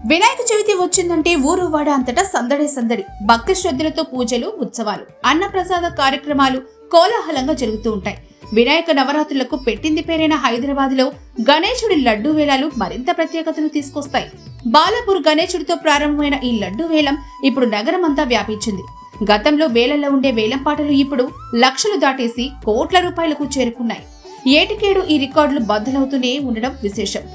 వినాయక చవితి వచ్చిందంటే ఊరు వాడ అంతటా సందడే సందడి. భక్తి శ్రద్ధలతో పూజలు, ఉత్సవాలు, అన్నప్రసాద కార్యక్రమాలు కోలాహలంగా జరుగుతూ ఉంటాయి. వినాయక నవరాత్రులకు పెట్టింది పేరైన హైదరాబాద్ లో గణేశుడి లడ్డూ వేలాలు మరింత ప్రత్యేకతను తీసుకొస్తాయి. బాలాపూర్ గణేశుడితో ప్రారంభమైన ఈ లడ్డూ వేలం ఇప్పుడు నగరమంతా వ్యాపించింది. గతంలో వేలల్లో ఉండే వేలం పాటలు ఇప్పుడు లక్షలు దాటేసి కోట్ల రూపాయలకు చేరుకున్నాయి. ఏటికేడు ఈ రికార్డులు బద్దలవుతూనే ఉండడం విశేషం.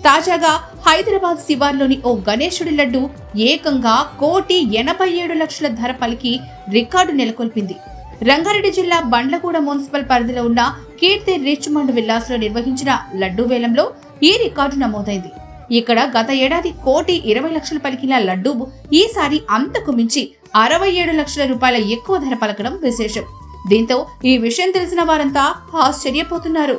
తాజాగా హైదరాబాద్ శివార్లోని ఓ గణేశుడి లడ్డు ఏకంగా 1,87,00,000 ధర పలికి రికార్డు నెలకొల్పింది. రంగారెడ్డి జిల్లా బండ్లగూడ మున్సిపల్ పరిధిలో ఉన్న కీర్తి రిచ్మండ్ విల్లాస్ లో నిర్వహించిన లడ్డూ వేలంలో ఈ రికార్డు నమోదైంది. ఇక్కడ గత ఏడాది 1,20,00,000 పలికిన లడ్డూ ఈసారి అంతకు మించి 67 లక్షల రూపాయల ఎక్కువ ధర పలకడం విశేషం. దీంతో ఈ విషయం తెలిసిన వారంతా ఆశ్చర్యపోతున్నారు.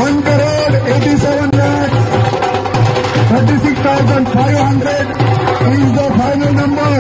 $1,87,36,500 is the final number.